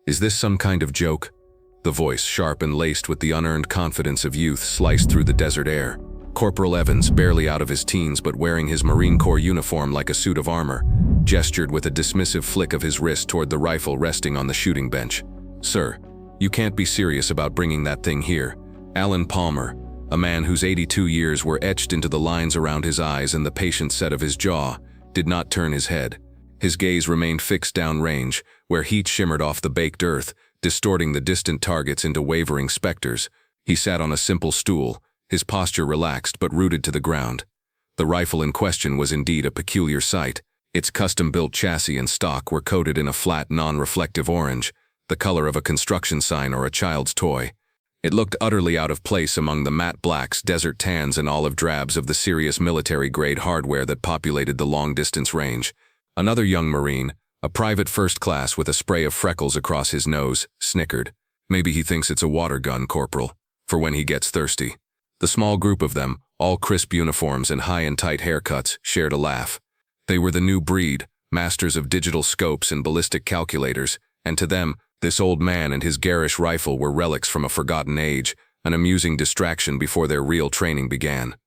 Is this some kind of joke? The voice, sharp and laced with the unearned confidence of youth, sliced through the desert air. Corporal Evans, barely out of his teens but wearing his Marine Corps uniform like a suit of armor, gestured with a dismissive flick of his wrist toward the rifle resting on the shooting bench. "Sir, you can't be serious about bringing that thing here." Alan Palmer, a man whose 82 years were etched into the lines around his eyes and the patient set of his jaw, did not turn his head. His gaze remained fixed downrange, where heat shimmered off the baked earth, distorting the distant targets into wavering specters. He sat on a simple stool, his posture relaxed but rooted to the ground. The rifle in question was indeed a peculiar sight. Its custom-built chassis and stock were coated in a flat, non-reflective orange, the color of a construction sign or a child's toy. It looked utterly out of place among the matte blacks, desert tans, and olive drabs of the serious military-grade hardware that populated the long-distance range. Another young Marine, a private first class with a spray of freckles across his nose, snickered. "Maybe he thinks it's a water gun, Corporal, for when he gets thirsty." The small group of them, all crisp uniforms and high and tight haircuts, shared a laugh. They were the new breed, masters of digital scopes and ballistic calculators, and to them, this old man and his garish rifle were relics from a forgotten age, an amusing distraction before their real training began.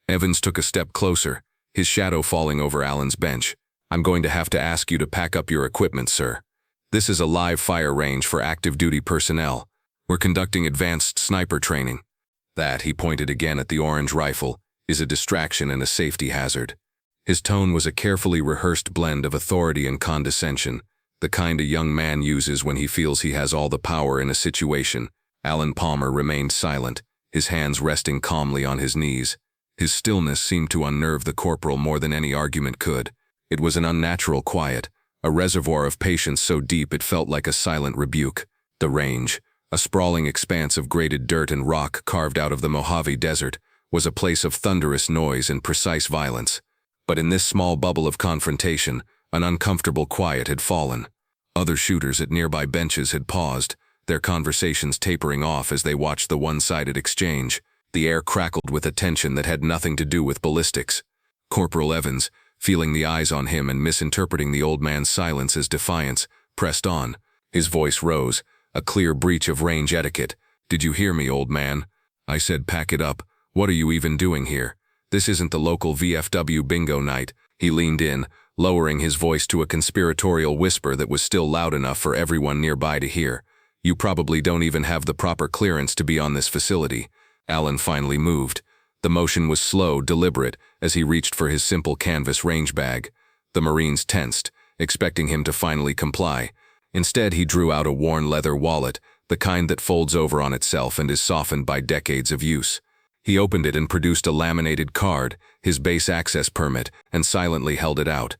Evans took a step closer, his shadow falling over Alan's bench. "I'm going to have to ask you to pack up your equipment, sir. This is a live fire range for active duty personnel. We're conducting advanced sniper training. That," he pointed again at the orange rifle, "is a distraction and a safety hazard." His tone was a carefully rehearsed blend of authority and condescension, the kind a young man uses when he feels he has all the power in a situation. Alan Palmer remained silent, his hands resting calmly on his knees. His stillness seemed to unnerve the corporal more than any argument could. It was an unnatural quiet, a reservoir of patience so deep it felt like a silent rebuke. The range, a sprawling expanse of graded dirt and rock carved out of the Mojave Desert, was a place of thunderous noise and precise violence. But in this small bubble of confrontation, an uncomfortable quiet had fallen. Other shooters at nearby benches had paused, their conversations tapering off as they watched the one-sided exchange. The air crackled with a tension that had nothing to do with ballistics. Corporal Evans, feeling the eyes on him and misinterpreting the old man's silence as defiance, pressed on. His voice rose, a clear breach of range etiquette. "Did you hear me, old man? I said pack it up. What are you even doing here? This isn't the local VFW bingo night." He leaned in, lowering his voice to a conspiratorial whisper that was still loud enough for everyone nearby to hear. "You probably don't even have the proper clearance to be on this facility." Alan finally moved. The motion was slow, deliberate, as he reached for his simple canvas range bag. The Marines tensed, expecting him to finally comply. Instead, he drew out a worn leather wallet, the kind that folds over on itself and is softened by decades of use. He opened it and produced a laminated card, his base access permit, and silently held it out.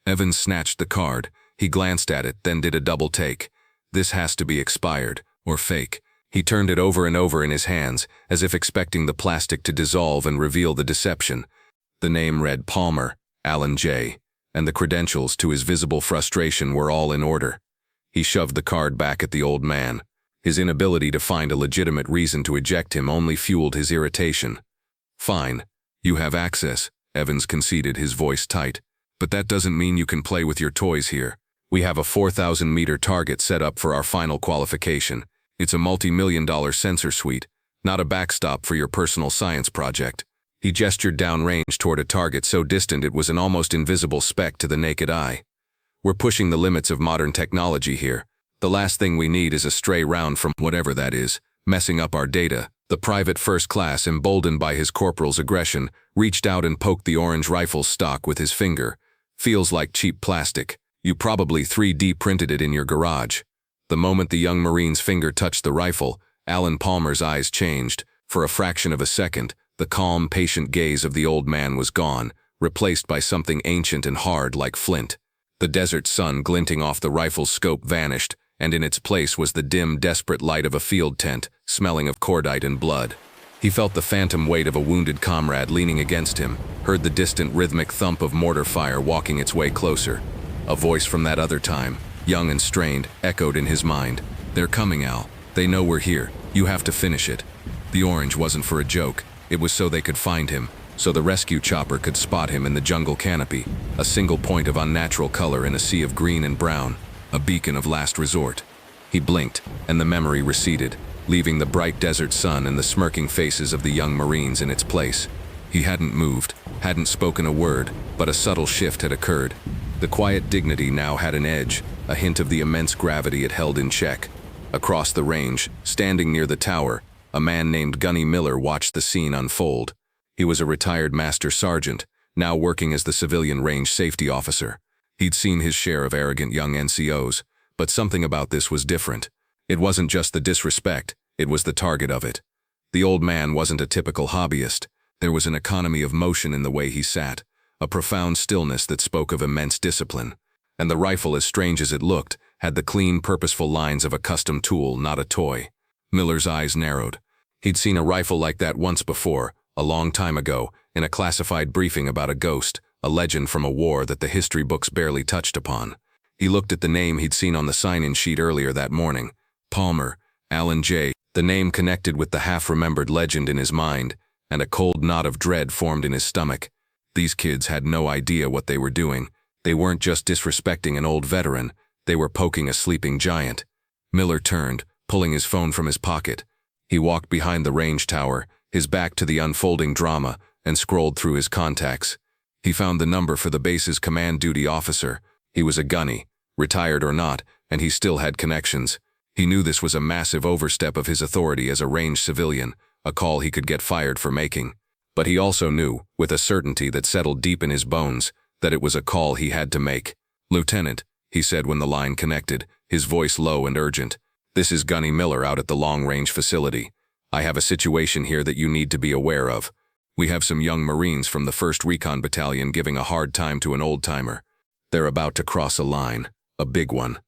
Evans snatched the card. He glanced at it, then did a double take. "This has to be expired, or fake." He turned it over and over in his hands, as if expecting the plastic to dissolve and reveal the deception. The name read Palmer, Alan J., and the credentials, to his visible frustration, were all in order. He shoved the card back at the old man. His inability to find a legitimate reason to eject him only fueled his irritation. "Fine. You have access," Evans conceded, his voice tight. "But that doesn't mean you can play with your toys here. We have a 4,000-meter target set up for our final qualification. It's a multi-million-dollar sensor suite, not a backstop for your personal science project." He gestured downrange toward a target so distant it was an almost invisible speck to the naked eye. "We're pushing the limits of modern technology here. The last thing we need is a stray round from whatever that is, messing up our data." The private first class, emboldened by his corporal's aggression, reached out and poked the orange rifle's stock with his finger. "Feels like cheap plastic. You probably 3D printed it in your garage." The moment the young Marine's finger touched the rifle, Alan Palmer's eyes changed. For a fraction of a second, the calm, patient gaze of the old man was gone, replaced by something ancient and hard like flint. The desert sun glinting off the rifle's scope vanished, and in its place was the dim, desperate light of a field tent, smelling of cordite and blood. He felt the phantom weight of a wounded comrade leaning against him, heard the distant rhythmic thump of mortar fire walking its way closer. A voice from that other time, young and strained, echoed in his mind. "They're coming, Al. They know we're here. You have to finish it." The orange wasn't for a joke. It was so they could find him, so the rescue chopper could spot him in the jungle canopy, a single point of unnatural color in a sea of green and brown, a beacon of last resort. He blinked, and the memory receded, leaving the bright desert sun and the smirking faces of the young Marines in its place. He hadn't moved, hadn't spoken a word, but a subtle shift had occurred. The quiet dignity now had an edge, a hint of the immense gravity it held in check. Across the range, standing near the tower, a man named Gunny Miller watched the scene unfold. He was a retired master sergeant, now working as the civilian range safety officer. He'd seen his share of arrogant young NCOs, but something about this was different. It wasn't just the disrespect, it was the target of it. The old man wasn't a typical hobbyist. There was an economy of motion in the way he sat, a profound stillness that spoke of immense discipline. And the rifle, as strange as it looked, had the clean, purposeful lines of a custom tool, not a toy. Miller's eyes narrowed. He'd seen a rifle like that once before, a long time ago, in a classified briefing about a ghost, a legend from a war that the history books barely touched upon. He looked at the name he'd seen on the sign-in sheet earlier that morning. Palmer, Alan J. The name connected with the half-remembered legend in his mind, and a cold knot of dread formed in his stomach. These kids had no idea what they were doing. They weren't just disrespecting an old veteran, they were poking a sleeping giant. Miller turned, pulling his phone from his pocket. He walked behind the range tower, his back to the unfolding drama, and scrolled through his contacts. He found the number for the base's command duty officer. He was a gunny, retired or not, and he still had connections. He knew this was a massive overstep of his authority as a range civilian, a call he could get fired for making. But he also knew, with a certainty that settled deep in his bones, that it was a call he had to make. "Lieutenant," he said when the line connected, his voice low and urgent. "This is Gunny Miller out at the long-range facility. I have a situation here that you need to be aware of. We have some young Marines from the 1st Recon Battalion giving a hard time to an old-timer. They're about to cross a line, a big one."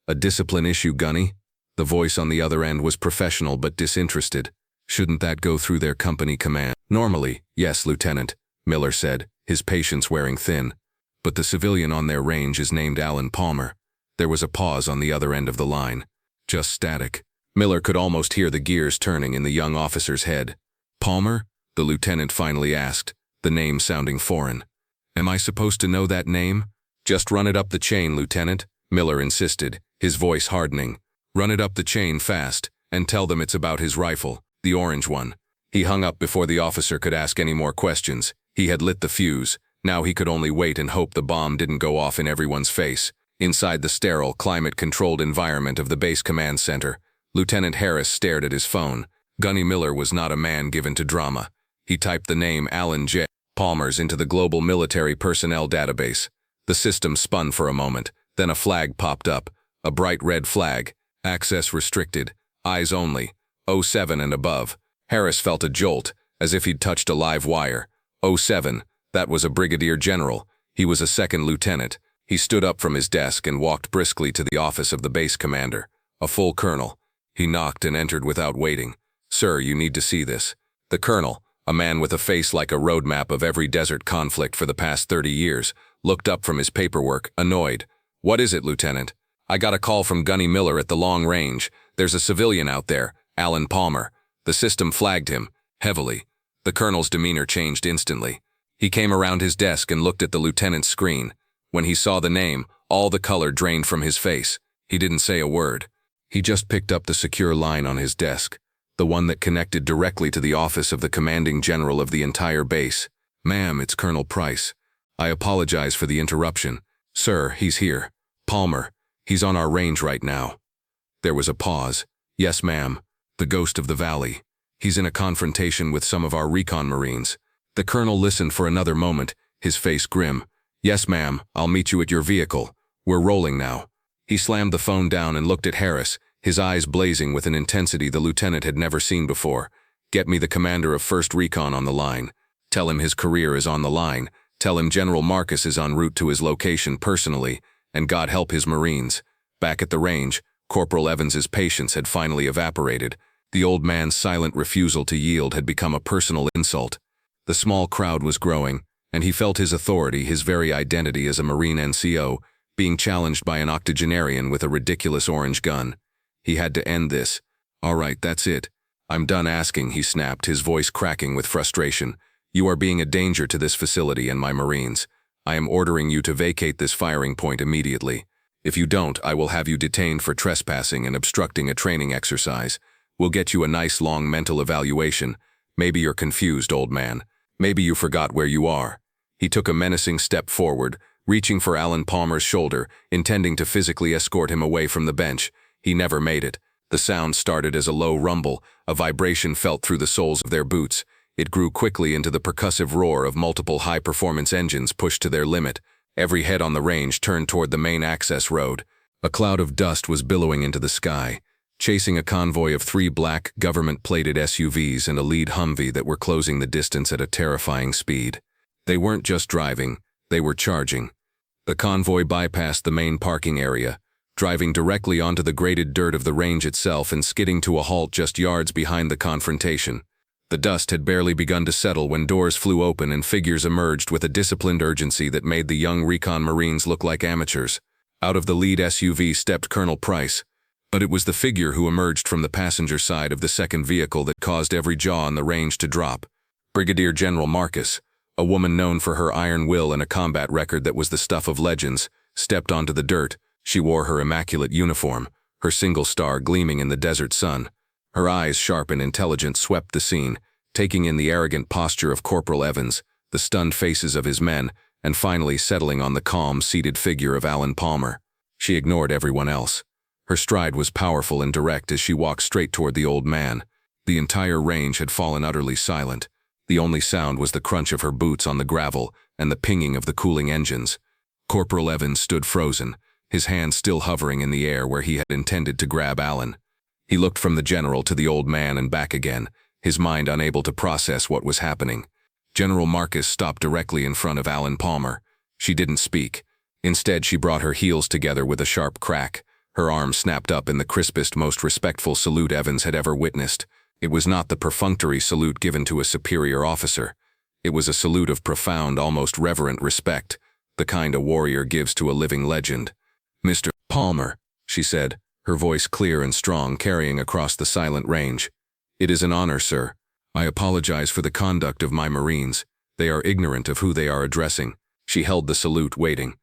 "A discipline issue, Gunny?" The voice on the other end was professional but disinterested. "Shouldn't that go through their company command?" "Normally, yes, Lieutenant," Miller said, his patience wearing thin. "But the civilian on their range is named Alan Palmer." There was a pause on the other end of the line. Just static. Miller could almost hear the gears turning in the young officer's head. "Palmer?" the lieutenant finally asked, the name sounding foreign. "Am I supposed to know that name?" "Just run it up the chain, Lieutenant," Miller insisted, his voice hardening. "Run it up the chain fast, and tell them it's about his rifle, the orange one." He hung up before the officer could ask any more questions. He had lit the fuse. Now he could only wait and hope the bomb didn't go off in everyone's face. Inside the sterile, climate-controlled environment of the base command center, Lieutenant Harris stared at his phone. Gunny Miller was not a man given to drama. He typed the name Alan J. Palmer's into the global military personnel database. The system spun for a moment, then a flag popped up, a bright red flag. Access restricted, eyes only, 07 and above. Harris felt a jolt, as if he'd touched a live wire. 07, that was a brigadier general. He was a second lieutenant. He stood up from his desk and walked briskly to the office of the base commander, a full colonel. He knocked and entered without waiting. "Sir, you need to see this." The colonel, a man with a face like a roadmap of every desert conflict for the past 30 years, looked up from his paperwork, annoyed. "What is it, Lieutenant?" "I got a call from Gunny Miller at the long range. There's a civilian out there, Alan Palmer." The system flagged him, heavily. The colonel's demeanor changed instantly. He came around his desk and looked at the lieutenant's screen. When he saw the name, all the color drained from his face. He didn't say a word. He just picked up the secure line on his desk, the one that connected directly to the office of the commanding general of the entire base. "Ma'am, it's Colonel Price. I apologize for the interruption. Sir, he's here. Palmer. He's on our range right now." There was a pause. "Yes, ma'am. The ghost of the valley. He's in a confrontation with some of our recon Marines." The colonel listened for another moment, his face grim. "Yes, ma'am. I'll meet you at your vehicle. We're rolling now." He slammed the phone down and looked at Harris, his eyes blazing with an intensity the lieutenant had never seen before. "Get me the commander of 1st Recon on the line. Tell him his career is on the line. Tell him General Marcus is en route to his location personally, and God help his Marines." Back at the range, Corporal Evans's patience had finally evaporated. The old man's silent refusal to yield had become a personal insult. The small crowd was growing, and he felt his authority, his very identity as a Marine NCO, being challenged by an octogenarian with a ridiculous orange gun. He had to end this. "All right, that's it. I'm done asking," he snapped, his voice cracking with frustration. "You are being a danger to this facility and my Marines. I am ordering you to vacate this firing point immediately." If you don't, I will have you detained for trespassing and obstructing a training exercise. We'll get you a nice long mental evaluation. Maybe you're confused, old man. Maybe you forgot where you are." He took a menacing step forward, reaching for Alan Palmer's shoulder, intending to physically escort him away from the bench. He never made it. The sound started as a low rumble, a vibration felt through the soles of their boots. It grew quickly into the percussive roar of multiple high-performance engines pushed to their limit. Every head on the range turned toward the main access road. A cloud of dust was billowing into the sky, chasing a convoy of 3 black, government-plated SUVs and a lead Humvee that were closing the distance at a terrifying speed. They weren't just driving, they were charging. The convoy bypassed the main parking area, driving directly onto the graded dirt of the range itself and skidding to a halt just yards behind the confrontation. The dust had barely begun to settle when doors flew open and figures emerged with a disciplined urgency that made the young recon Marines look like amateurs. Out of the lead SUV stepped Colonel Price, but it was the figure who emerged from the passenger side of the second vehicle that caused every jaw on the range to drop. Brigadier General Marcus, a woman known for her iron will and a combat record that was the stuff of legends, stepped onto the dirt. She wore her immaculate uniform, her single star gleaming in the desert sun. Her eyes, sharp and intelligent, swept the scene, taking in the arrogant posture of Corporal Evans, the stunned faces of his men, and finally settling on the calm, seated figure of Alan Palmer. She ignored everyone else. Her stride was powerful and direct as she walked straight toward the old man. The entire range had fallen utterly silent. The only sound was the crunch of her boots on the gravel and the pinging of the cooling engines. Corporal Evans stood frozen, his hand still hovering in the air where he had intended to grab Alan. He looked from the general to the old man and back again, his mind unable to process what was happening. General Marcus stopped directly in front of Alan Palmer. She didn't speak. Instead, she brought her heels together with a sharp crack. Her arm snapped up in the crispest, most respectful salute Evans had ever witnessed. It was not the perfunctory salute given to a superior officer. It was a salute of profound, almost reverent respect, the kind a warrior gives to a living legend. "Mr. Palmer," she said, her voice clear and strong, carrying across the silent range. "It is an honor, sir. I apologize for the conduct of my Marines. They are ignorant of who they are addressing." She held the salute, waiting.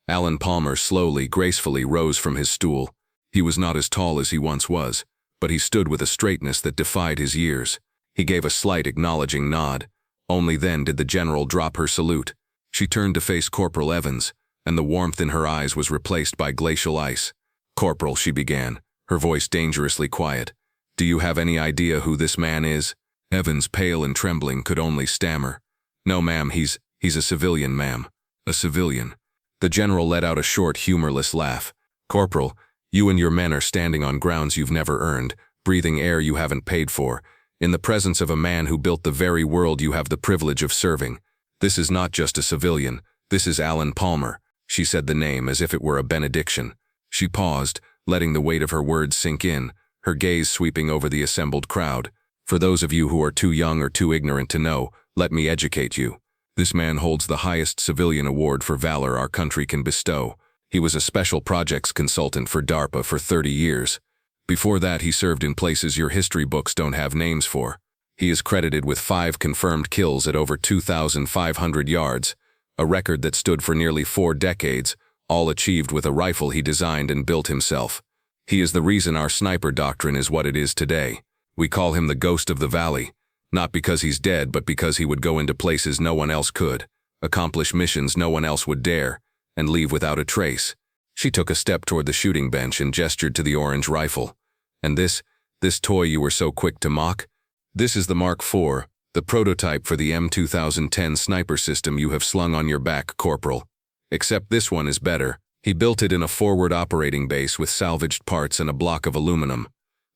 Alan Palmer slowly, gracefully rose from his stool. He was not as tall as he once was, but he stood with a straightness that defied his years. He gave a slight acknowledging nod. Only then did the general drop her salute. She turned to face Corporal Evans, and the warmth in her eyes was replaced by glacial ice. "Corporal," she began, her voice dangerously quiet. "Do you have any idea who this man is?" Evans, pale and trembling, could only stammer. "No, ma'am, he's a civilian, ma'am. A civilian." The general let out a short, humorless laugh. "Corporal, you and your men are standing on grounds you've never earned, breathing air you haven't paid for, in the presence of a man who built the very world you have the privilege of serving. This is not just a civilian, this is Alan Palmer." She said the name as if it were a benediction. She paused, letting the weight of her words sink in, her gaze sweeping over the assembled crowd. "For those of you who are too young or too ignorant to know, let me educate you. This man holds the highest civilian award for valor our country can bestow. He was a special projects consultant for DARPA for 30 years. Before that, he served in places your history books don't have names for. He is credited with 5 confirmed kills at over 2,500 yards, a record that stood for nearly 4 decades, all achieved with a rifle he designed and built himself. He is the reason our sniper doctrine is what it is today. We call him the Ghost of the Valley, not because he's dead, but because he would go into places no one else could, accomplish missions no one else would dare, and leave without a trace." She took a step toward the shooting bench and gestured to the orange rifle. "And this toy you were so quick to mock? This is the Mark IV, the prototype for the M2010 sniper system you have slung on your back, Corporal. Except this one is better. He built it in a forward operating base with salvaged parts and a block of aluminum.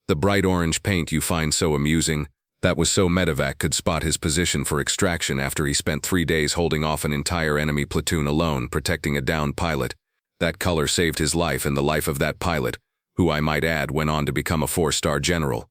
The bright orange paint you find so amusing, that was so medevac could spot his position for extraction after he spent 3 days holding off an entire enemy platoon alone, protecting a downed pilot. That color saved his life and the life of that pilot, who I might add went on to become a 4-star general."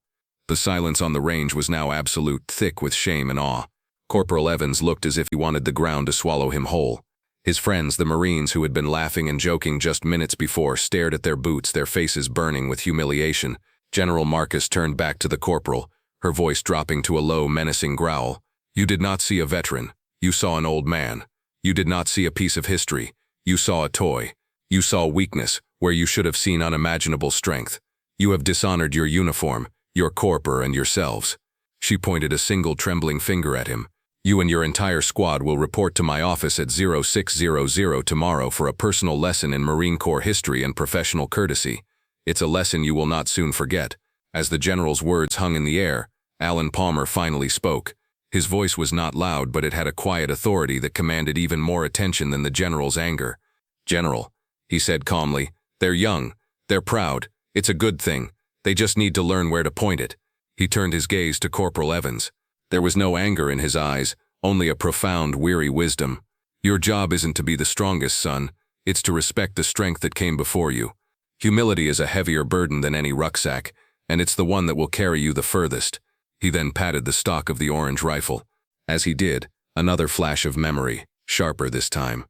The silence on the range was now absolute, thick with shame and awe. Corporal Evans looked as if he wanted the ground to swallow him whole. His friends, the Marines who had been laughing and joking just minutes before, stared at their boots, their faces burning with humiliation. General Marcus turned back to the corporal, her voice dropping to a low, menacing growl. "You did not see a veteran. You saw an old man. You did not see a piece of history. You saw a toy. You saw weakness, where you should have seen unimaginable strength. You have dishonored your uniform, your corps, and yourselves." She pointed a single trembling finger at him. "You and your entire squad will report to my office at 0600 tomorrow for a personal lesson in Marine Corps history and professional courtesy. It's a lesson you will not soon forget." As the general's words hung in the air, Alan Palmer finally spoke. His voice was not loud, but it had a quiet authority that commanded even more attention than the general's anger. "General," he said calmly, "they're young, they're proud, it's a good thing, they just need to learn where to point it." He turned his gaze to Corporal Evans. There was no anger in his eyes, only a profound, weary wisdom. "Your job isn't to be the strongest, son, it's to respect the strength that came before you. Humility is a heavier burden than any rucksack, and it's the one that will carry you the furthest." He then patted the stock of the orange rifle. As he did, another flash of memory, sharper this time.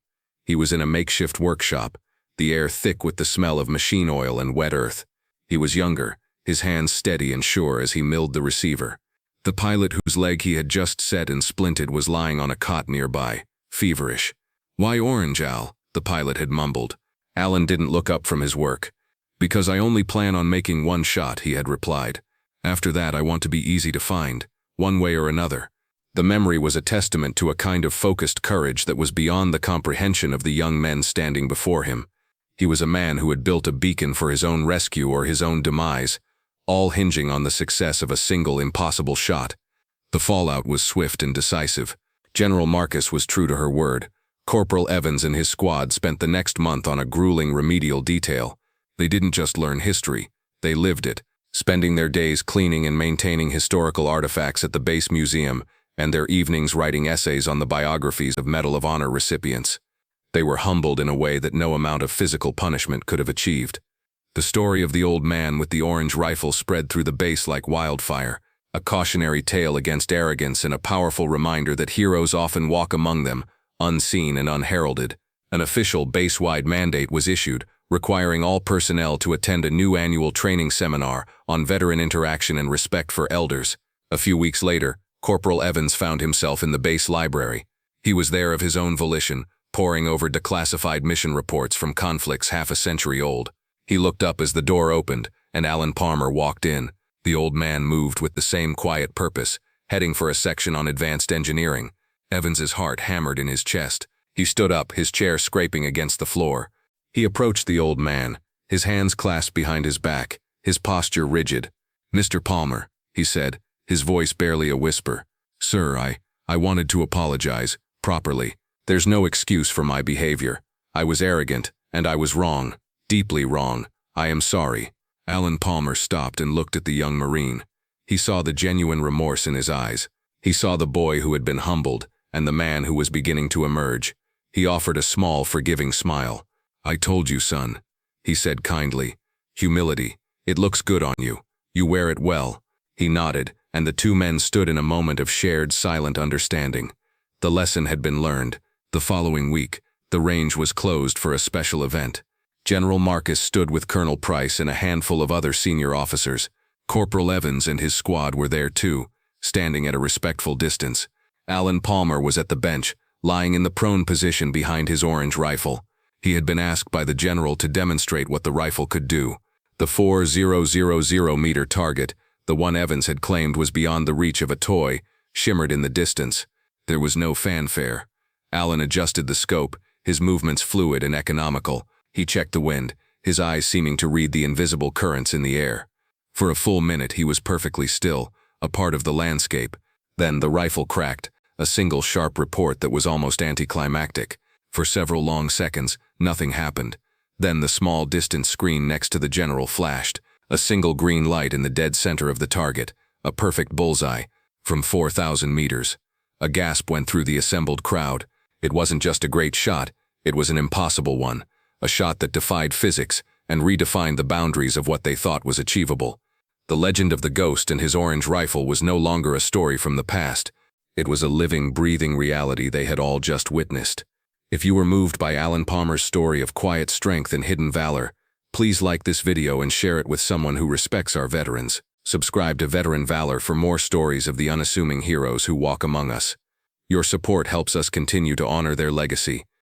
He was in a makeshift workshop, the air thick with the smell of machine oil and wet earth. He was younger, his hands steady and sure as he milled the receiver. The pilot whose leg he had just set and splinted was lying on a cot nearby, feverish. "Why orange, Al?" the pilot had mumbled. Alan didn't look up from his work. "Because I only plan on making one shot," he had replied. "After that I want to be easy to find, one way or another." The memory was a testament to a kind of focused courage that was beyond the comprehension of the young men standing before him. He was a man who had built a beacon for his own rescue or his own demise, all hinging on the success of a single impossible shot. The fallout was swift and decisive. General Marcus was true to her word. Corporal Evans and his squad spent the next month on a grueling remedial detail. They didn't just learn history, they lived it, spending their days cleaning and maintaining historical artifacts at the base museum and their evenings writing essays on the biographies of Medal of Honor recipients. They were humbled in a way that no amount of physical punishment could have achieved. The story of the old man with the orange rifle spread through the base like wildfire, a cautionary tale against arrogance and a powerful reminder that heroes often walk among them, unseen and unheralded. An official base-wide mandate was issued, requiring all personnel to attend a new annual training seminar on veteran interaction and respect for elders. A few weeks later, Corporal Evans found himself in the base library. He was there of his own volition, poring over declassified mission reports from conflicts half a century old. He looked up as the door opened, and Alan Palmer walked in. The old man moved with the same quiet purpose, heading for a section on advanced engineering. Evans's heart hammered in his chest. He stood up, his chair scraping against the floor. He approached the old man, his hands clasped behind his back, his posture rigid. "Mr. Palmer," he said, his voice barely a whisper. "Sir, I wanted to apologize, properly. There's no excuse for my behavior. I was arrogant, and I was wrong, deeply wrong. I am sorry." Alan Palmer stopped and looked at the young Marine. He saw the genuine remorse in his eyes. He saw the boy who had been humbled, and the man who was beginning to emerge. He offered a small, forgiving smile. "I told you, son," he said kindly. "Humility. It looks good on you. You wear it well." He nodded, and the two men stood in a moment of shared, silent understanding. The lesson had been learned. The following week, the range was closed for a special event. General Marcus stood with Colonel Price and a handful of other senior officers. Corporal Evans and his squad were there too, standing at a respectful distance. Alan Palmer was at the bench, lying in the prone position behind his orange rifle. He had been asked by the general to demonstrate what the rifle could do. The 4,000-meter target, the one Evans had claimed was beyond the reach of a toy, shimmered in the distance. There was no fanfare. Alan adjusted the scope, his movements fluid and economical. He checked the wind, his eyes seeming to read the invisible currents in the air. For a full minute he was perfectly still, a part of the landscape. Then the rifle cracked, a single sharp report that was almost anticlimactic. For several long seconds, nothing happened. Then the small distant screen next to the general flashed, a single green light in the dead center of the target, a perfect bullseye, from 4,000 meters. A gasp went through the assembled crowd. It wasn't just a great shot, it was an impossible one, a shot that defied physics and redefined the boundaries of what they thought was achievable. The legend of the ghost and his orange rifle was no longer a story from the past. It was a living, breathing reality they had all just witnessed. If you were moved by Alan Palmer's story of quiet strength and hidden valor, please like this video and share it with someone who respects our veterans. Subscribe to Veteran Valor for more stories of the unassuming heroes who walk among us. Your support helps us continue to honor their legacy.